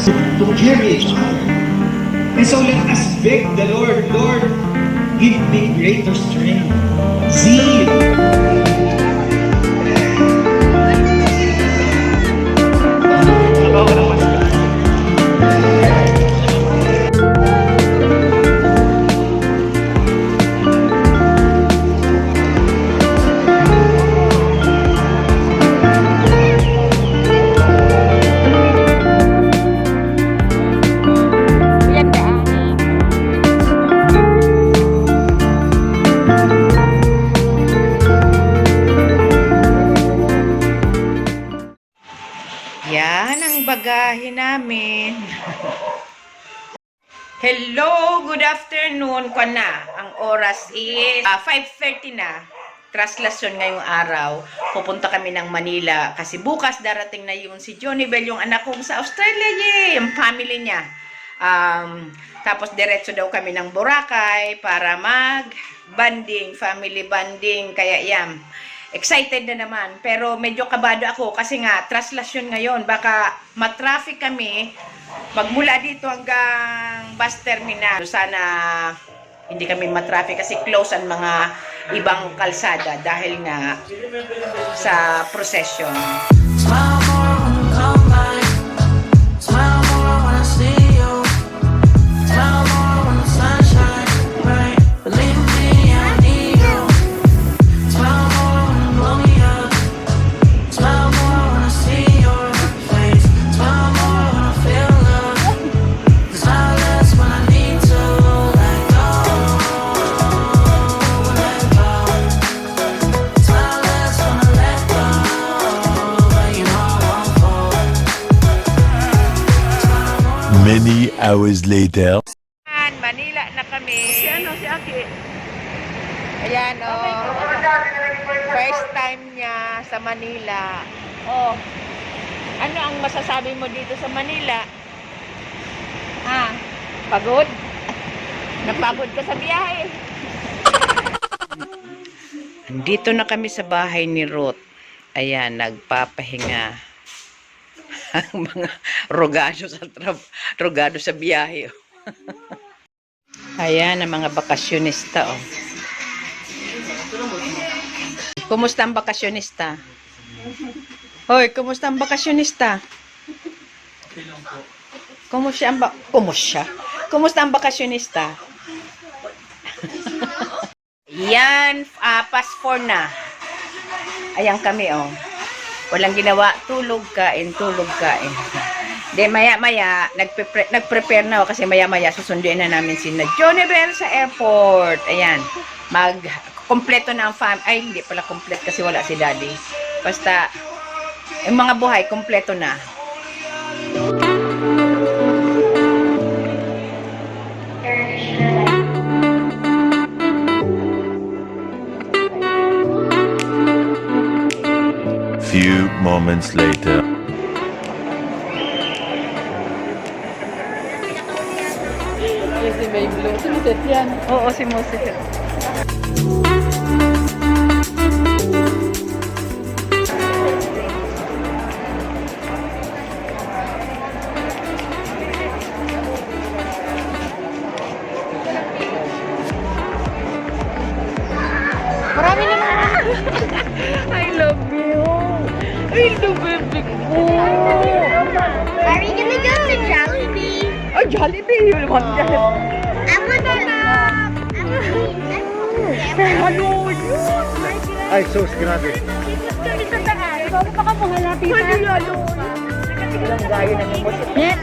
to carry each other. And so let us beg the Lord, Lord, give me greater strength, zeal. Yan ang bagahe namin. Hello, good afternoon. Kwan na. Ang oras is 5:30 na. Traslasyon ngayong araw. Pupunta kami ng Manila kasi bukas darating na yung si Johnny Bell, yung anak kong sa Australia, yung family niya. Tapos diretso daw kami ng Boracay para mag-banding, family banding. Kaya yan. Excited na naman, pero medyo kabado ako kasi nga, traslasyon ngayon, baka matraffic kami, magmula dito hanggang bus terminal. Sana hindi kami matraffic kasi close ang mga ibang kalsada dahil nga sa procession. Many hours later. Manila na kami. Si Aki. Ayan first time niya sa Manila. Ano ang masasabi mo dito sa Manila? Pagod? Napagod ka sa biyahe? Dito na kami sa bahay ni Ruth. Ayan, nagpapahinga. Ang mga rogado sa biyahe. Ayan ang mga bakasyonista. Kumusta ang bakasyonista? Hoy, kumusta ang bakasyonista? Kumusta ang bakasyonista? Yan, past 4 na. Ayan kami, walang ginawa, tulog, kain. De maya-maya, nag-prepare na ako kasi maya-maya susunduin na namin si Johnny Bell sa airport. Ayan, kompleto na ang hindi pala kompleto kasi wala si Daddy. Basta, yung mga buhay, kompleto na. Few moments later. Si May Blue. Sumusit yan. Oo, si Moses. Marami naman. I love you. I love baby ko. Are we gonna go to Jollibee? Oh, Jollibee. You want that? I want to Hello, you. Ay, sus, grabe. Dito sa taas. Bago pa ka mo halapin ha? Hello. Ilang gaya na yung musik. Yes.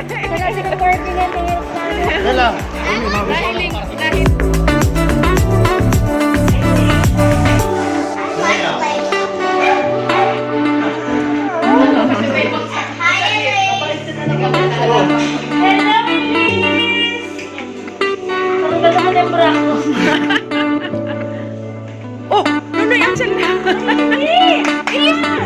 Kaya sige working na tingin sa Dala. Oh, Nunoy Ansel na. Iyan.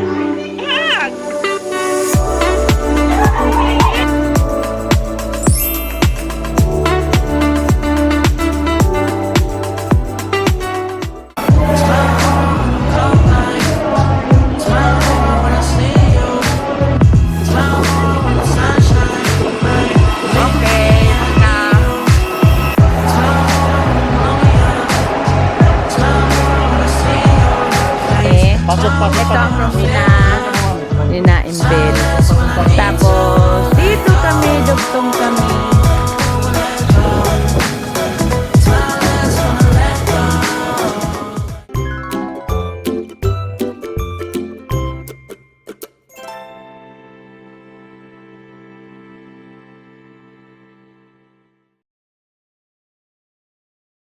Pasok. Ito ang room nina Imbel. Tapos,